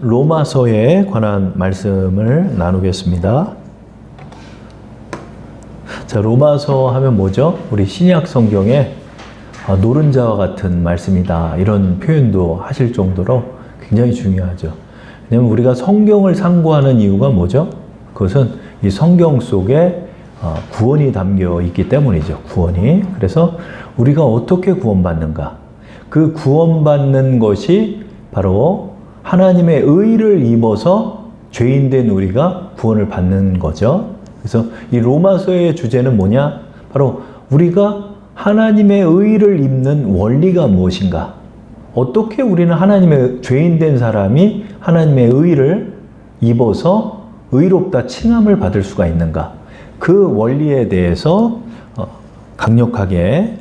로마서에 관한 말씀을 나누겠습니다. 자, 로마서 하면 뭐죠? 우리 신약 성경에 노른자와 같은 말씀이다, 이런 표현도 하실 정도로 굉장히 중요하죠. 왜냐하면 우리가 성경을 상고하는 이유가 뭐죠? 그것은 이 성경 속에 구원이 담겨 있기 때문이죠. 구원이. 그래서 우리가 어떻게 구원받는가? 그 구원받는 것이 바로 하나님의 의를 입어서 죄인된 우리가 구원을 받는 거죠. 그래서 이 로마서의 주제는 뭐냐? 바로 우리가 하나님의 의를 입는 원리가 무엇인가? 어떻게 우리는 하나님의 죄인된 사람이 하나님의 의를 입어서 의롭다 칭함을 받을 수가 있는가? 그 원리에 대해서 강력하게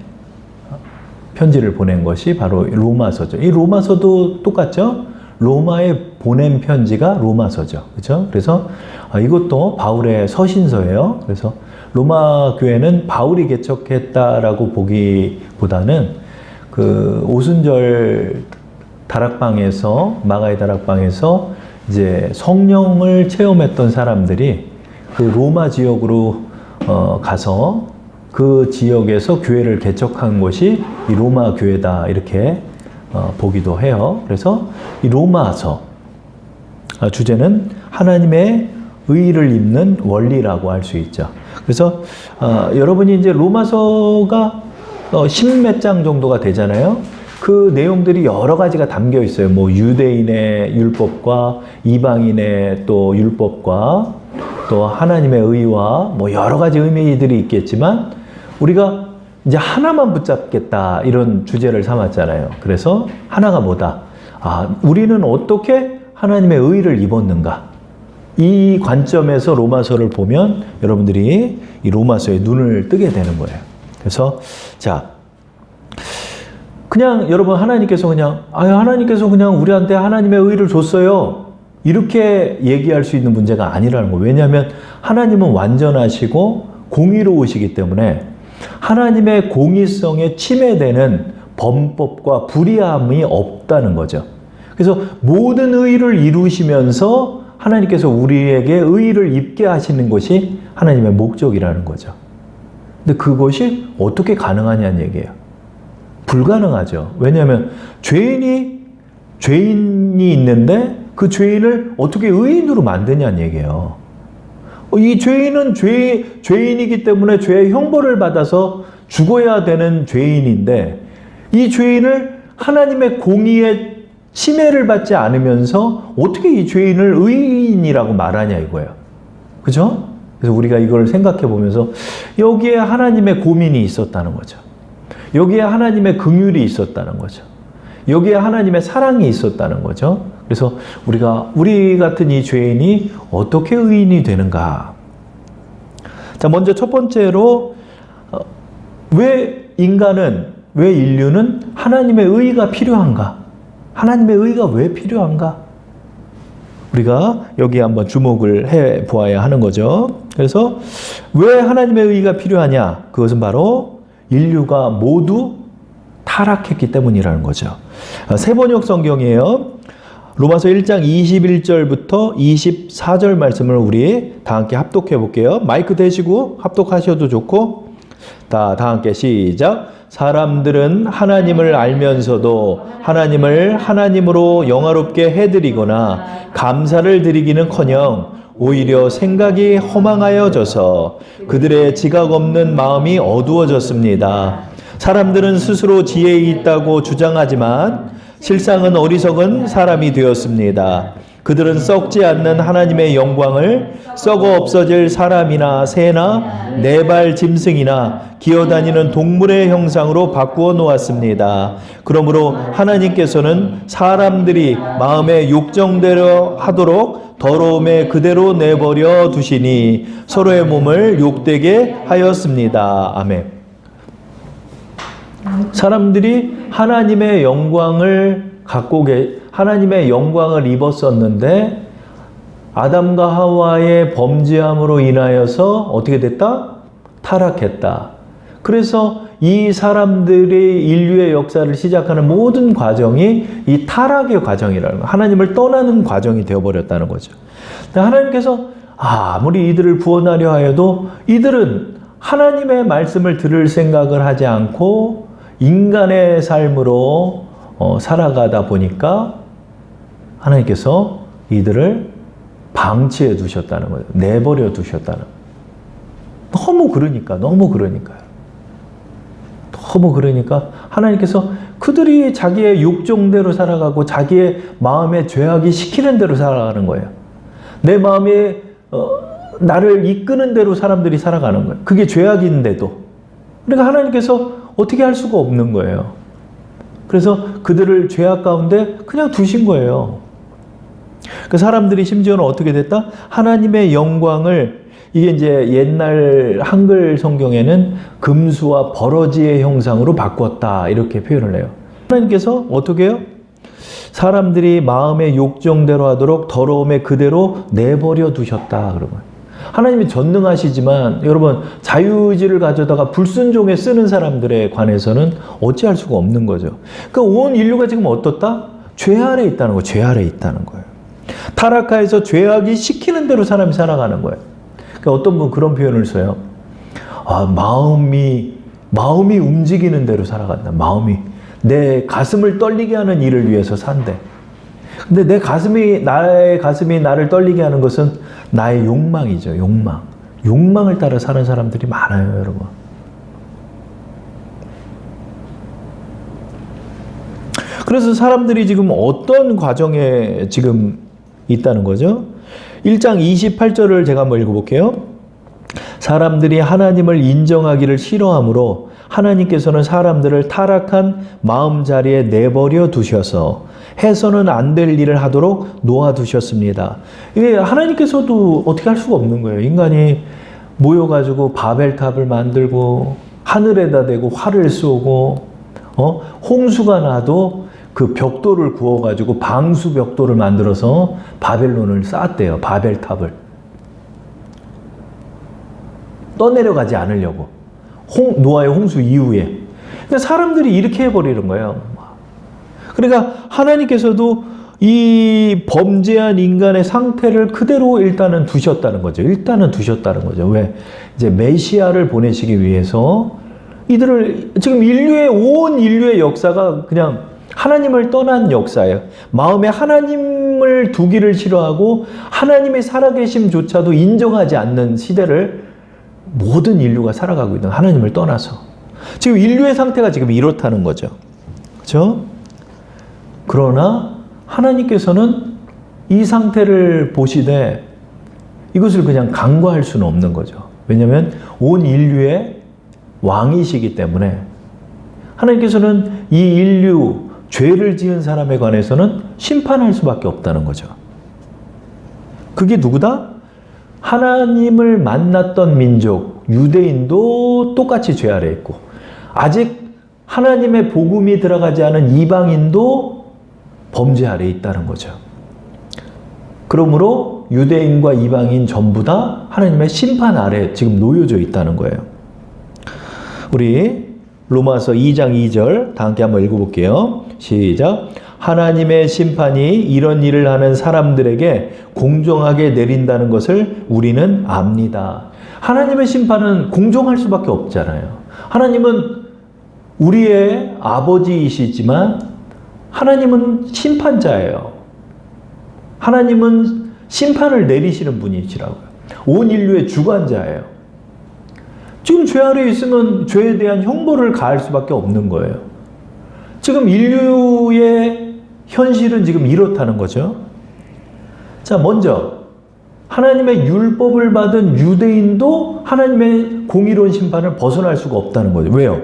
편지를 보낸 것이 바로 로마서죠. 이 로마서도 똑같죠? 로마에 보낸 편지가 로마서죠. 그렇죠? 그래서 이것도 바울의 서신서예요. 그래서 로마 교회는 바울이 개척했다라고 보기보다는 그 오순절 다락방에서, 마가의 다락방에서 이제 성령을 체험했던 사람들이 그 로마 지역으로 가서 그 지역에서 교회를 개척한 것이 이 로마 교회다, 이렇게 보기도 해요. 그래서 이 로마서 주제는 하나님의 의를 입는 원리라고 할 수 있죠. 그래서 여러분이 이제 로마서가 10몇 장 정도가 되잖아요. 그 내용들이 여러 가지가 담겨 있어요. 뭐 유대인의 율법과 이방인의 또 율법과 또 하나님의 의와 뭐 여러 가지 의미들이 있겠지만 우리가 이제 하나만 붙잡겠다, 이런 주제를 삼았잖아요. 그래서 하나가 뭐다? 우리는 어떻게 하나님의 의를 입었는가? 이 관점에서 로마서를 보면 여러분들이 이 로마서에 눈을 뜨게 되는 거예요. 그래서 자, 그냥 여러분 하나님께서 그냥 우리한테 하나님의 의를 줬어요, 이렇게 얘기할 수 있는 문제가 아니라는 거예요. 왜냐하면 하나님은 완전하시고 공의로우시기 때문에 하나님의 공의성에 침해되는 범법과 불의함이 없다는 거죠. 그래서 모든 의를 이루시면서 하나님께서 우리에게 의를 입게 하시는 것이 하나님의 목적이라는 거죠. 근데 그것이 어떻게 가능하냐는 얘기예요. 불가능하죠. 왜냐하면 죄인이 있는데 그 죄인을 어떻게 의인으로 만드냐는 얘기예요. 이 죄인은 죄인이기 때문에 죄의 형벌을 받아서 죽어야 되는 죄인인데 이 죄인을 하나님의 공의에 침해를 받지 않으면서 어떻게 이 죄인을 의인이라고 말하냐 이거예요. 그죠? 그래서 우리가 이걸 생각해 보면서 여기에 하나님의 고민이 있었다는 거죠. 여기에 하나님의 긍휼이 있었다는 거죠. 여기에 하나님의 사랑이 있었다는 거죠. 그래서 우리 같은 이 죄인이 어떻게 의인이 되는가? 자, 먼저 첫 번째로 왜 인류는 하나님의 의가 필요한가? 하나님의 의가 왜 필요한가? 우리가 여기에 한번 주목을 해 보아야 하는 거죠. 그래서 왜 하나님의 의가 필요하냐? 그것은 바로 인류가 모두 타락했기 때문이라는 거죠. 세번역 성경이에요. 로마서 1장 21절부터 24절 말씀을 우리 다 함께 합독해 볼게요. 마이크 대시고 합독하셔도 좋고, 다 함께 시작. 사람들은 하나님을 알면서도 하나님을 하나님으로 영화롭게 해드리거나 감사를 드리기는커녕 오히려 생각이 허망하여져서 그들의 지각 없는 마음이 어두워졌습니다. 사람들은 스스로 지혜 있다고 주장하지만 실상은 어리석은 사람이 되었습니다. 그들은 썩지 않는 하나님의 영광을 썩어 없어질 사람이나 새나 네 발 짐승이나 기어다니는 동물의 형상으로 바꾸어 놓았습니다. 그러므로 하나님께서는 사람들이 마음의 욕정대로 하도록 더러움에 그대로 내버려 두시니 서로의 몸을 욕되게 하였습니다. 아멘. 사람들이 하나님의 영광을 하나님의 영광을 입었었는데 아담과 하와의 범죄함으로 인하여서 어떻게 됐다? 타락했다. 그래서 이 사람들이 인류의 역사를 시작하는 모든 과정이 이 타락의 과정이라는 거예요. 하나님을 떠나는 과정이 되어버렸다는 거죠. 하나님께서 아무리 이들을 구원하려 하여도 이들은 하나님의 말씀을 들을 생각을 하지 않고 인간의 삶으로 살아가다 보니까 하나님께서 이들을 방치해 두셨다는 거예요. 내버려 두셨다는 거예요. 너무 그러니까 하나님께서 그들이 자기의 욕정대로 살아가고 자기의 마음에 죄악이 시키는 대로 살아가는 거예요. 내 마음에 나를 이끄는 대로 사람들이 살아가는 거예요. 그게 죄악인데도. 그러니까 하나님께서 어떻게 할 수가 없는 거예요. 그래서 그들을 죄악 가운데 그냥 두신 거예요. 그 사람들이 심지어는 어떻게 됐다? 하나님의 영광을, 이게 이제 옛날 한글 성경에는 금수와 버러지의 형상으로 바꿨다, 이렇게 표현을 해요. 하나님께서 어떻게 해요? 사람들이 마음의 욕정대로 하도록 더러움에 그대로 내버려 두셨다, 그러면. 하나님이 전능하시지만 여러분, 자유의지를 가져다가 불순종에 쓰는 사람들에 관해서는 어찌할 수가 없는 거죠. 그러니까 온 인류가 지금 어떻다? 죄 아래 있다는 거예요. 죄 아래 있다는 거예요. 타락하에서 죄악이 시키는 대로 사람이 살아가는 거예요. 그러니까 어떤 분 그런 표현을 써요. 마음이 움직이는 대로 살아간다. 마음이 내 가슴을 떨리게 하는 일을 위해서 산대. 근데 나의 가슴이 나를 떨리게 하는 것은 나의 욕망이죠. 욕망을 따라 사는 사람들이 많아요, 여러분. 그래서 사람들이 지금 어떤 과정에 지금 있다는 거죠? 1장 28절을 제가 한번 읽어볼게요. 사람들이 하나님을 인정하기를 싫어하므로 하나님께서는 사람들을 타락한 마음자리에 내버려 두셔서 해서는 안 될 일을 하도록 놓아두셨습니다. 이게 하나님께서도 어떻게 할 수가 없는 거예요. 인간이 모여가지고 바벨탑을 만들고 하늘에다 대고 활을 쏘고 홍수가 나도 그 벽돌을 구워가지고 방수 벽돌을 만들어서 바벨론을 쌓았대요. 바벨탑을. 떠내려가지 않으려고. 노아의 홍수 이후에. 그러니까 사람들이 이렇게 해버리는 거예요. 그러니까 하나님께서도 이 범죄한 인간의 상태를 그대로 일단은 두셨다는 거죠. 왜? 이제 메시아를 보내시기 위해서 이들을, 지금 온 인류의 역사가 그냥 하나님을 떠난 역사예요. 마음에 하나님을 두기를 싫어하고 하나님의 살아계심조차도 인정하지 않는 시대를 모든 인류가 살아가고 있는, 하나님을 떠나서. 지금 인류의 상태가 지금 이렇다는 거죠. 그렇죠? 그러나 하나님께서는 이 상태를 보시되 이것을 그냥 간과할 수는 없는 거죠. 왜냐하면 온 인류의 왕이시기 때문에 하나님께서는 이 인류, 죄를 지은 사람에 관해서는 심판할 수밖에 없다는 거죠. 그게 누구다? 하나님을 만났던 민족, 유대인도 똑같이 죄 아래 있고, 아직 하나님의 복음이 들어가지 않은 이방인도 범죄 아래 있다는 거죠. 그러므로 유대인과 이방인 전부 다 하나님의 심판 아래 지금 놓여져 있다는 거예요. 우리 로마서 2장 2절 다 함께 한번 읽어볼게요. 시작. 하나님의 심판이 이런 일을 하는 사람들에게 공정하게 내린다는 것을 우리는 압니다. 하나님의 심판은 공정할 수밖에 없잖아요. 하나님은 우리의 아버지이시지만 하나님은 심판자예요. 하나님은 심판을 내리시는 분이시라고요. 온 인류의 주관자예요. 지금 죄 아래에 있으면 죄에 대한 형벌을 가할 수밖에 없는 거예요. 지금 인류의 현실은 지금 이렇다는 거죠. 자, 먼저 하나님의 율법을 받은 유대인도 하나님의 공의로운 심판을 벗어날 수가 없다는 거죠. 왜요?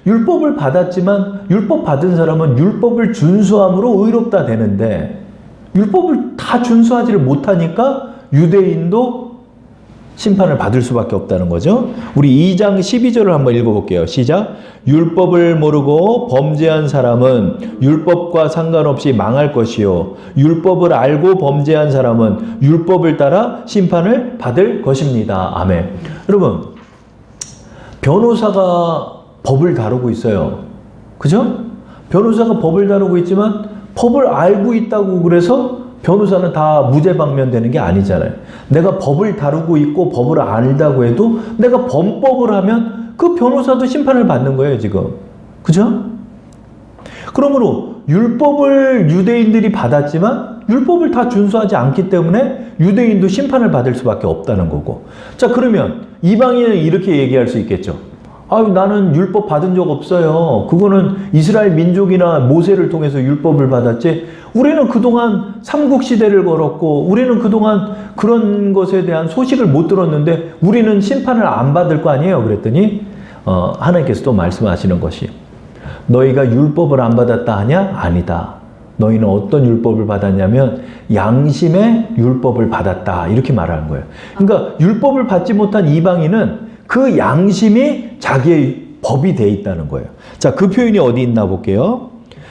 율법을 받았지만 율법 받은 사람은 율법을 준수함으로 의롭다 되는데 율법을 다 준수하지를 못하니까 유대인도 심판을 받을 수밖에 없다는 거죠. 우리 2장 12절을 한번 읽어볼게요. 시작. 율법을 모르고 범죄한 사람은 율법과 상관없이 망할 것이요 율법을 알고 범죄한 사람은 율법을 따라 심판을 받을 것입니다. 아멘. 여러분, 변호사가 법을 다루고 있어요. 그죠? 변호사가 법을 다루고 있지만 법을 알고 있다고 그래서 변호사는 다 무죄방면되는 게 아니잖아요. 내가 법을 다루고 있고 법을 알다고 해도 내가 범법을 하면 그 변호사도 심판을 받는 거예요, 지금. 그죠? 그러므로 율법을 유대인들이 받았지만 율법을 다 준수하지 않기 때문에 유대인도 심판을 받을 수밖에 없다는 거고. 자, 그러면 이방인은 이렇게 얘기할 수 있겠죠. 아유, 나는 율법 받은 적 없어요. 그거는 이스라엘 민족이나 모세를 통해서 율법을 받았지. 우리는 그동안 삼국시대를 걸었고 우리는 그동안 그런 것에 대한 소식을 못 들었는데 우리는 심판을 안 받을 거 아니에요. 그랬더니 하나님께서 또 말씀하시는 것이 너희가 율법을 안 받았다 하냐? 아니다. 너희는 어떤 율법을 받았냐면 양심의 율법을 받았다. 이렇게 말하는 거예요. 그러니까 율법을 받지 못한 이방인은 그 양심이 자기의 법이 돼 있다는 거예요. 자, 그 표현이 어디 있나 볼게요.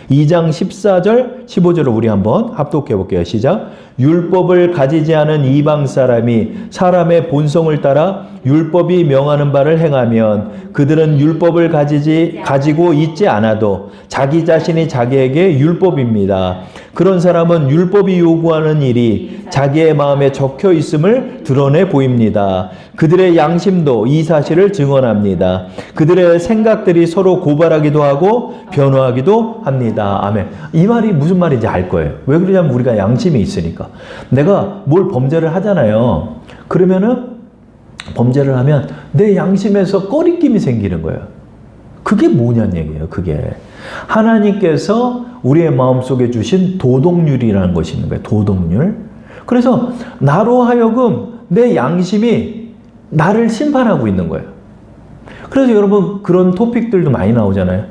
2장 14절, 15절을 우리 한번 합독해 볼게요. 시작. 율법을 가지지 않은 이방 사람이 사람의 본성을 따라 율법이 명하는 바를 행하면 그들은 율법을 가지고 있지 않아도 자기 자신이 자기에게 율법입니다. 그런 사람은 율법이 요구하는 일이 자기의 마음에 적혀 있음을 드러내 보입니다. 그들의 양심도 이 사실을 증언합니다. 그들의 생각들이 서로 고발하기도 하고 변호하기도 합니다. 아멘. 이 말이 무슨 말인지 알 거예요. 왜 그러냐면 우리가 양심이 있으니까. 내가 뭘 범죄를 하잖아요. 그러면은 범죄를 하면 내 양심에서 꺼리낌이 생기는 거예요. 그게 뭐냐는 얘기예요. 그게 하나님께서 우리의 마음속에 주신 도덕률이라는 것이 있는 거예요. 도덕률. 그래서 나로 하여금 내 양심이 나를 심판하고 있는 거예요. 그래서 여러분 그런 토픽들도 많이 나오잖아요.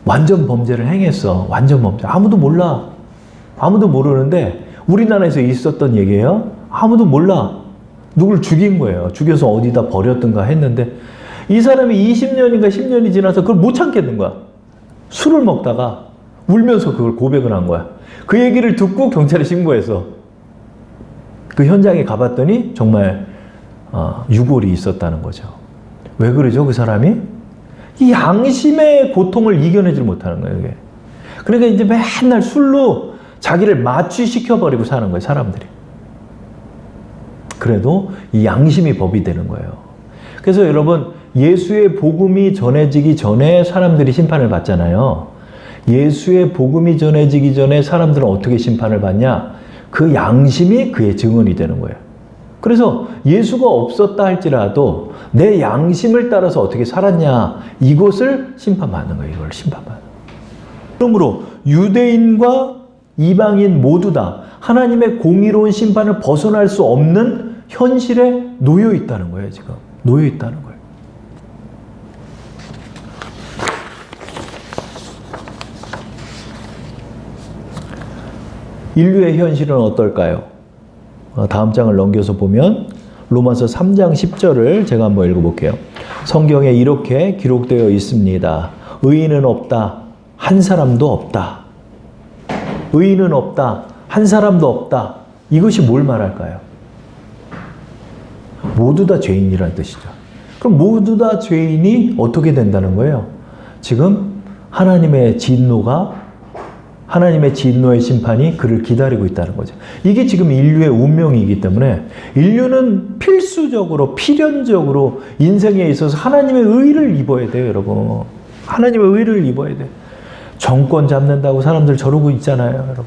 완전 범죄를 행했어. 완전 범죄. 아무도 몰라. 아무도 모르는데 우리나라에서 있었던 얘기예요. 아무도 몰라. 누굴 죽인 거예요. 죽여서 어디다 버렸든가 했는데 이 사람이 20년인가 10년이 지나서 그걸 못 참겠는 거야. 술을 먹다가 울면서 그걸 고백을 한 거야. 그 얘기를 듣고 경찰에 신고해서 그 현장에 가봤더니 정말 유골이 있었다는 거죠. 왜 그러죠? 그 사람이? 이 양심의 고통을 이겨내지 못하는 거예요. 이게. 그러니까 이제 맨날 술로 자기를 마취시켜버리고 사는 거예요. 사람들이. 그래도 이 양심이 법이 되는 거예요. 그래서 여러분 예수의 복음이 전해지기 전에 사람들이 심판을 받잖아요. 예수의 복음이 전해지기 전에 사람들은 어떻게 심판을 받냐? 그 양심이 그의 증언이 되는 거예요. 그래서 예수가 없었다 할지라도 내 양심을 따라서 어떻게 살았냐? 이것을 심판받는 거예요. 이걸 심판받는. 그러므로 유대인과 이방인 모두 다 하나님의 공의로운 심판을 벗어날 수 없는 현실에 놓여 있다는 거예요. 지금 놓여 있다는 거예요. 인류의 현실은 어떨까요? 다음 장을 넘겨서 보면 로마서 3장 10절을 제가 한번 읽어볼게요. 성경에 이렇게 기록되어 있습니다. 의인은 없다. 한 사람도 없다. 의인은 없다. 한 사람도 없다. 이것이 뭘 말할까요? 모두 다 죄인이라는 뜻이죠. 그럼 모두 다 죄인이 어떻게 된다는 거예요? 지금 하나님의 진노의 심판이 그를 기다리고 있다는 거죠. 이게 지금 인류의 운명이기 때문에 인류는 필수적으로, 필연적으로 인생에 있어서 하나님의 의를 입어야 돼요, 여러분. 하나님의 의를 입어야 돼요. 정권 잡는다고 사람들 저러고 있잖아요, 여러분.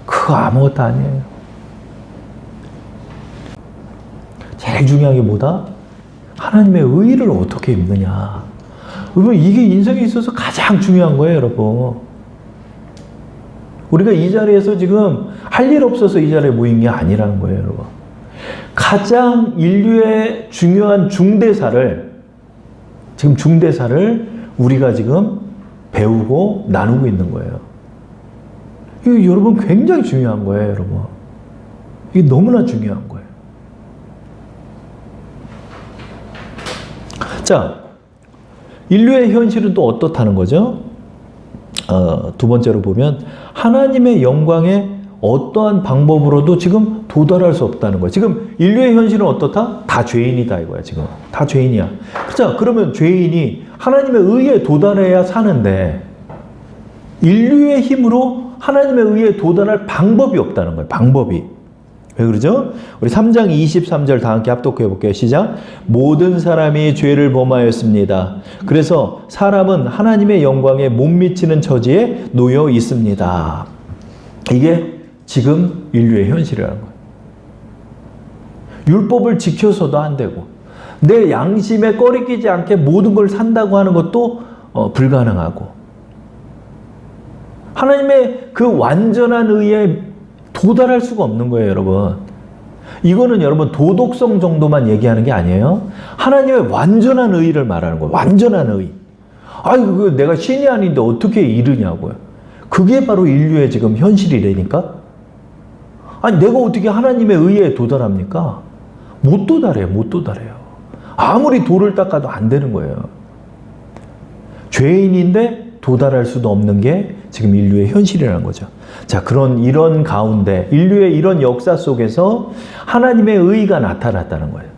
그거 아무것도 아니에요. 제일 중요한 게 뭐다? 하나님의 의를 어떻게 입느냐. 여러분, 이게 인생에 있어서 가장 중요한 거예요, 여러분. 우리가 이 자리에서 지금 할 일 없어서 이 자리에 모인 게 아니라는 거예요, 여러분. 가장 인류의 중요한 중대사를 우리가 지금 배우고 나누고 있는 거예요. 이게 여러분 굉장히 중요한 거예요, 여러분. 이게 너무나 중요한 거예요. 자, 인류의 현실은 또 어떻다는 거죠? 두 번째로 보면 하나님의 영광에 어떠한 방법으로도 지금 도달할 수 없다는 거예요. 지금 인류의 현실은 어떻다? 다 죄인이다 이거야. 지금 다 죄인이야. 자, 그러면 죄인이 하나님의 의에 도달해야 사는데 인류의 힘으로 하나님의 의에 도달할 방법이 없다는 거예요. 방법이. 왜 그러죠? 우리 3장 23절 다 함께 합독해 볼게요. 시작. 모든 사람이 죄를 범하였습니다. 그래서 사람은 하나님의 영광에 못 미치는 처지에 놓여 있습니다. 이게 지금 인류의 현실이라는 거예요. 율법을 지켜서도 안 되고 내 양심에 꺼리끼지 않게 모든 걸 산다고 하는 것도 불가능하고 하나님의 그 완전한 의에 도달할 수가 없는 거예요, 여러분. 이거는 여러분 도덕성 정도만 얘기하는 게 아니에요. 하나님의 완전한 의를 말하는 거예요. 완전한 의. 아이고, 내가 신이 아닌데 어떻게 이르냐고요. 그게 바로 인류의 지금 현실이라니까. 아니, 내가 어떻게 하나님의 의에 도달합니까? 못 도달해요, 못 도달해요. 아무리 돌을 닦아도 안 되는 거예요. 죄인인데 도달할 수도 없는 게 지금 인류의 현실이라는 거죠. 자, 이런 가운데 인류의 이런 역사 속에서 하나님의 의가 나타났다는 거예요.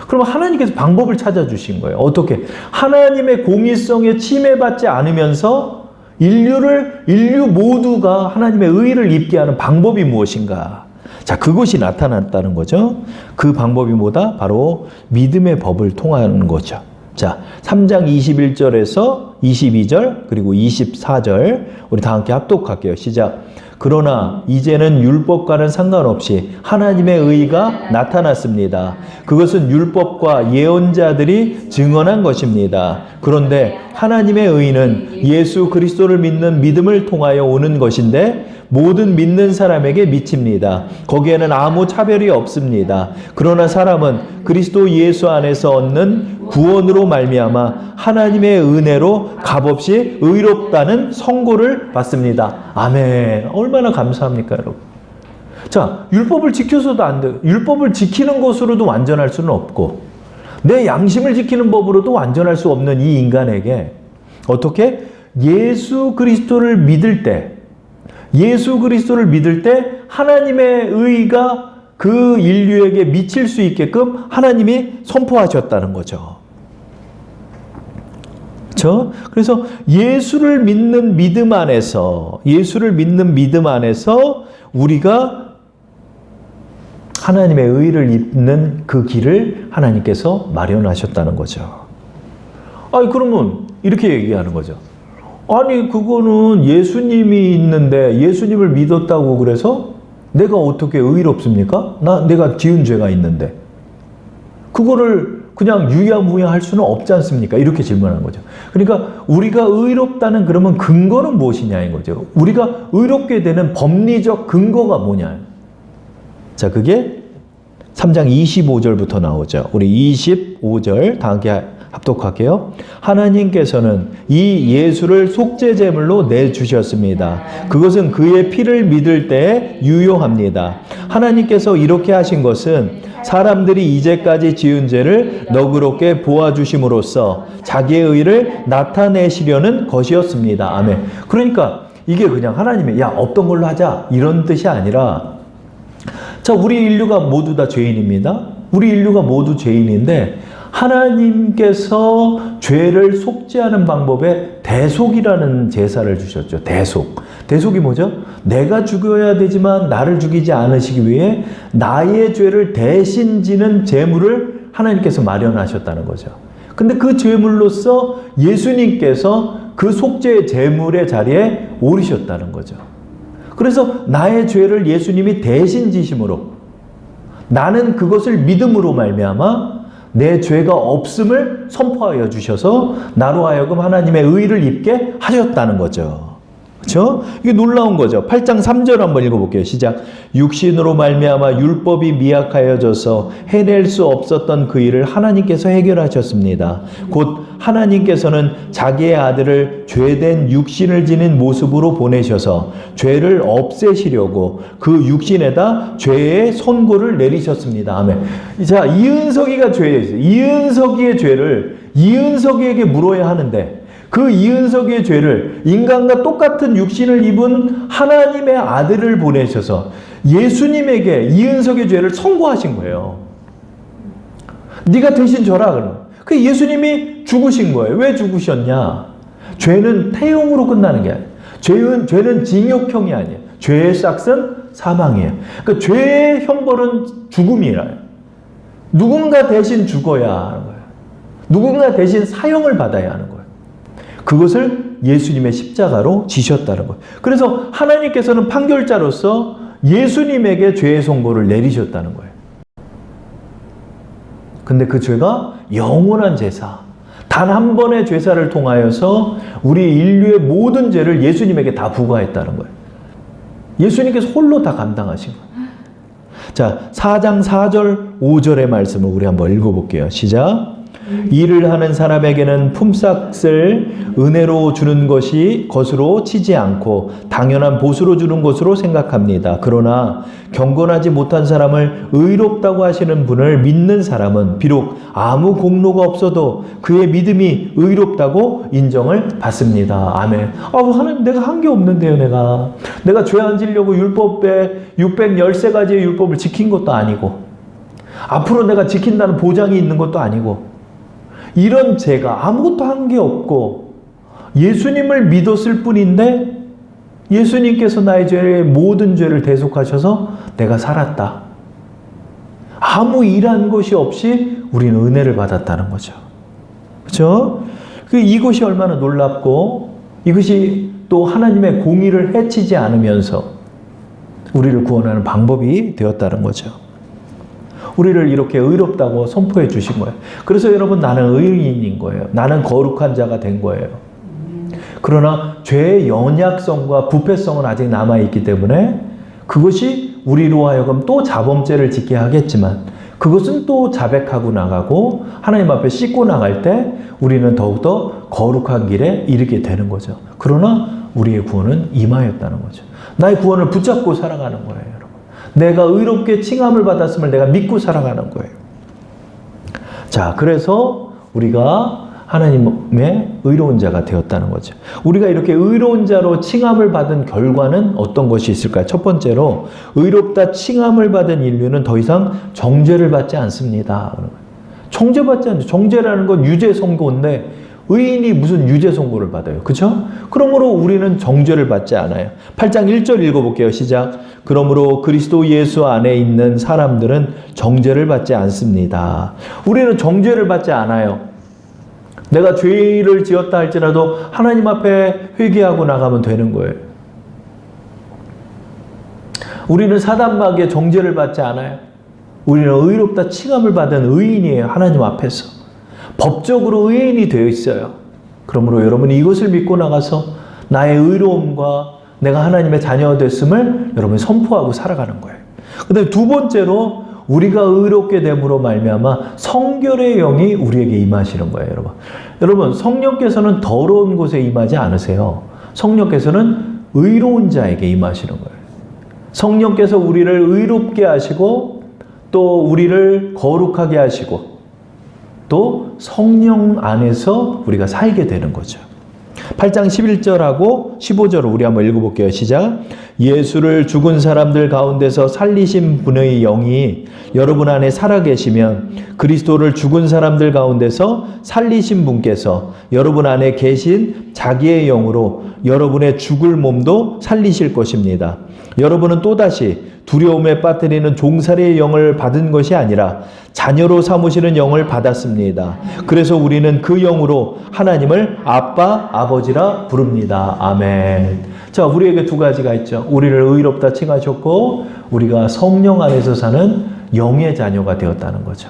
그러면 하나님께서 방법을 찾아주신 거예요. 어떻게? 하나님의 공의성에 침해받지 않으면서 인류 모두가 하나님의 의를 입게 하는 방법이 무엇인가? 자, 그것이 나타났다는 거죠. 그 방법이 뭐다? 바로 믿음의 법을 통하는 거죠. 자, 3장 21절에서 22절 그리고 24절 우리 다 함께 합독할게요. 시작. 그러나 이제는 율법과는 상관없이 하나님의 의가 나타났습니다. 그것은 율법과 예언자들이 증언한 것입니다. 그런데 하나님의 의는 예수 그리스도를 믿는 믿음을 통하여 오는 것인데 모든 믿는 사람에게 미칩니다. 거기에는 아무 차별이 없습니다. 그러나 사람은 그리스도 예수 안에서 얻는 구원으로 말미암아 하나님의 은혜로 값없이 의롭다는 선고를 받습니다. 아멘. 얼마나 감사합니까, 여러분? 자, 율법을 지켜서도 안 돼요. 율법을 지키는 것으로도 완전할 수는 없고 내 양심을 지키는 법으로도 완전할 수 없는 이 인간에게 어떻게? 예수 그리스도를 믿을 때 하나님의 의가 그 인류에게 미칠 수 있게끔 하나님이 선포하셨다는 거죠. 그렇죠? 그래서 예수를 믿는 믿음 안에서 우리가 하나님의 의를 입는 그 길을 하나님께서 마련하셨다는 거죠. 아니, 그러면 이렇게 얘기하는 거죠. 아니, 그거는 예수님이 있는데 예수님을 믿었다고 그래서 내가 어떻게 의롭습니까? 내가 지은 죄가 있는데. 그거를 그냥 유야무야 할 수는 없지 않습니까? 이렇게 질문하는 거죠. 그러니까 우리가 의롭다는 그러면 근거는 무엇이냐인 거죠. 우리가 의롭게 되는 법리적 근거가 뭐냐. 자, 그게 3장 25절부터 나오죠. 우리 25절 다 함께 합독할게요. 하나님께서는 이 예수를 속죄제물로 내주셨습니다. 그것은 그의 피를 믿을 때에 유효합니다. 하나님께서 이렇게 하신 것은 사람들이 이제까지 지은 죄를 너그럽게 보아주심으로써 자기의 의를 나타내시려는 것이었습니다. 아멘. 그러니까 이게 그냥 하나님의 없던 걸로 하자 이런 뜻이 아니라 자, 우리 인류가 모두 다 죄인입니다. 우리 인류가 모두 죄인인데 하나님께서 죄를 속죄하는 방법에 대속이라는 제사를 주셨죠. 대속이 뭐죠? 내가 죽어야 되지만 나를 죽이지 않으시기 위해 나의 죄를 대신 지는 제물을 하나님께서 마련하셨다는 거죠. 근데 그 제물로서 예수님께서 그 속죄의 제물의 자리에 오르셨다는 거죠. 그래서 나의 죄를 예수님이 대신 지심으로 나는 그것을 믿음으로 말미암아 내 죄가 없음을 선포하여 주셔서 나로 하여금 하나님의 의를 입게 하셨다는 거죠. 그렇죠? 이게 놀라운 거죠. 8장 3절 한번 읽어볼게요. 시작. 육신으로 말미암아 율법이 미약하여져서 해낼 수 없었던 그 일을 하나님께서 해결하셨습니다. 곧 하나님께서는 자기의 아들을 죄된 육신을 지닌 모습으로 보내셔서 죄를 없애시려고 그 육신에다 죄의 선고를 내리셨습니다. 아멘. 자, 이은석이가 죄에 있어요. 이은석이의 죄를 이은석이에게 물어야 하는데 그 이은석의 죄를 인간과 똑같은 육신을 입은 하나님의 아들을 보내셔서 예수님에게 이은석의 죄를 선고하신 거예요. 네가 대신 져라. 그 예수님이 죽으신 거예요. 왜 죽으셨냐? 죄는 태형으로 끝나는 게 아니에요. 죄는 징역형이 아니에요. 죄의 싹은 사망이에요. 그러니까 죄의 형벌은 죽음이에요. 누군가 대신 죽어야 하는 거예요. 누군가 대신 사형을 받아야 하는 거예요. 그것을 예수님의 십자가로 지셨다는 거예요. 그래서 하나님께서는 판결자로서 예수님에게 죄의 선고를 내리셨다는 거예요. 근데 그 죄가 영원한 제사, 단 한 번의 죄사를 통하여서 우리 인류의 모든 죄를 예수님에게 다 부과했다는 거예요. 예수님께서 홀로 다 감당하신 거예요. 자, 4장 4절 5절의 말씀을 우리 한번 읽어볼게요. 시작. 일을 하는 사람에게는 품삯을 은혜로 주는 것으로 치지 않고 당연한 보수로 주는 것으로 생각합니다. 그러나 경건하지 못한 사람을 의롭다고 하시는 분을 믿는 사람은 비록 아무 공로가 없어도 그의 믿음이 의롭다고 인정을 받습니다. 아멘. 하나님, 내가 한 게 없는데요. 내가 죄 안 지려고 율법에 613가지의 율법을 지킨 것도 아니고 앞으로 내가 지킨다는 보장이 있는 것도 아니고 이런 죄가 아무것도 한 게 없고 예수님을 믿었을 뿐인데 예수님께서 나의 죄의 모든 죄를 대속하셔서 내가 살았다. 아무 일한 것이 없이 우리는 은혜를 받았다는 거죠. 그렇죠? 이것이 얼마나 놀랍고 이것이 또 하나님의 공의를 해치지 않으면서 우리를 구원하는 방법이 되었다는 거죠. 우리를 이렇게 의롭다고 선포해 주신 거예요. 그래서 여러분, 나는 의인인 거예요. 나는 거룩한 자가 된 거예요. 그러나 죄의 연약성과 부패성은 아직 남아있기 때문에 그것이 우리로 하여금 또 자범죄를 짓게 하겠지만 그것은 또 자백하고 나가고 하나님 앞에 씻고 나갈 때 우리는 더욱더 거룩한 길에 이르게 되는 거죠. 그러나 우리의 구원은 임하였다는 거죠. 나의 구원을 붙잡고 살아가는 거예요. 내가 의롭게 칭함을 받았음을 내가 믿고 살아가는 거예요. 자, 그래서 우리가 하나님의 의로운 자가 되었다는 거죠. 우리가 이렇게 의로운 자로 칭함을 받은 결과는 어떤 것이 있을까요? 첫 번째로, 의롭다 칭함을 받은 인류는 더 이상 정죄를 받지 않습니다. 정죄받지 않죠. 정죄라는 건 유죄 선고인데 의인이 무슨 유죄 선고를 받아요. 그렇죠? 그러므로 우리는 정죄를 받지 않아요. 8장 1절 읽어볼게요. 시작. 그러므로 그리스도 예수 안에 있는 사람들은 정죄를 받지 않습니다. 우리는 정죄를 받지 않아요. 내가 죄를 지었다 할지라도 하나님 앞에 회개하고 나가면 되는 거예요. 우리는 사단마귀의 정죄를 받지 않아요. 우리는 의롭다 칭함을 받은 의인이에요. 하나님 앞에서. 법적으로 의인이 되어 있어요. 그러므로 여러분이 이것을 믿고 나가서 나의 의로움과 내가 하나님의 자녀가 됐음을 여러분이 선포하고 살아가는 거예요. 그다음에 두 번째로, 우리가 의롭게 됨으로 말미암아 성결의 영이 우리에게 임하시는 거예요. 여러분, 성령께서는 더러운 곳에 임하지 않으세요. 성령께서는 의로운 자에게 임하시는 거예요. 성령께서 우리를 의롭게 하시고 또 우리를 거룩하게 하시고 또 성령 안에서 우리가 살게 되는 거죠. 8장 11절하고 15절을 우리 한번 읽어볼게요. 시작. 예수를 죽은 사람들 가운데서 살리신 분의 영이 여러분 안에 살아계시면 그리스도를 죽은 사람들 가운데서 살리신 분께서 여러분 안에 계신 자기의 영으로 여러분의 죽을 몸도 살리실 것입니다. 여러분은 또다시 두려움에 빠뜨리는 종살이의 영을 받은 것이 아니라 자녀로 삼으시는 영을 받았습니다. 그래서 우리는 그 영으로 하나님을 아빠, 아버지라 부릅니다. 아멘. 자, 우리에게 두 가지가 있죠. 우리를 의롭다 칭하셨고 우리가 성령 안에서 사는 영의 자녀가 되었다는 거죠.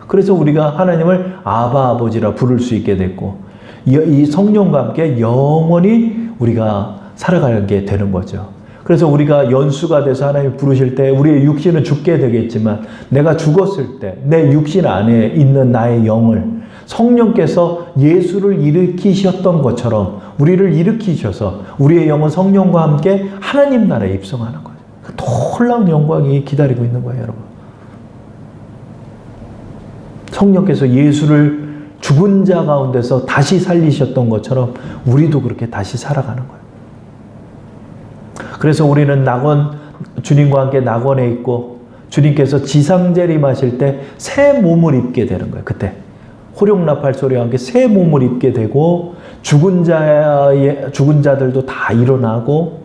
그래서 우리가 하나님을 아바, 아버지라 부를 수 있게 됐고 이 성령과 함께 영원히 우리가 살아가게 되는 거죠. 그래서 우리가 연수가 돼서 하나님 부르실 때 우리의 육신은 죽게 되겠지만 내가 죽었을 때 내 육신 안에 있는 나의 영을 성령께서 예수를 일으키셨던 것처럼 우리를 일으키셔서 우리의 영은 성령과 함께 하나님 나라에 입성하는 거예요. 놀라운 영광이 기다리고 있는 거예요, 여러분. 성령께서 예수를 죽은 자 가운데서 다시 살리셨던 것처럼 우리도 그렇게 다시 살아가는 거예요. 그래서 우리는 주님과 함께 낙원에 있고 주님께서 지상재림하실 때 새 몸을 입게 되는 거예요. 그때 호령나팔 소리와 함께 새 몸을 입게 되고 죽은 자들도 다 일어나고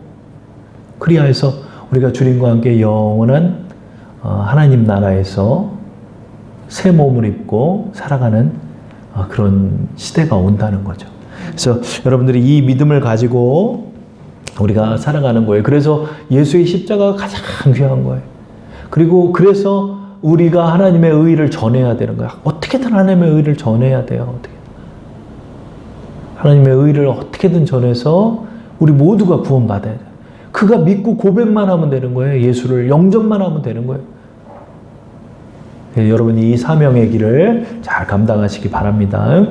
그리하여서 우리가 주님과 함께 영원한 하나님 나라에서 새 몸을 입고 살아가는 그런 시대가 온다는 거죠. 그래서 여러분들이 이 믿음을 가지고 우리가 살아가는 거예요. 그래서 예수의 십자가가 가장 귀한 거예요. 그리고 그래서 우리가 하나님의 의의를 전해야 되는 거야. 어떻게든 하나님의 의의를 전해야 돼요. 하나님의 의의를 어떻게든 전해서 우리 모두가 구원받아야 돼요. 그가 믿고 고백만 하면 되는 거예요. 예수를 영접만 하면 되는 거예요. 네, 여러분이 이 사명의 길을 잘 감당하시기 바랍니다.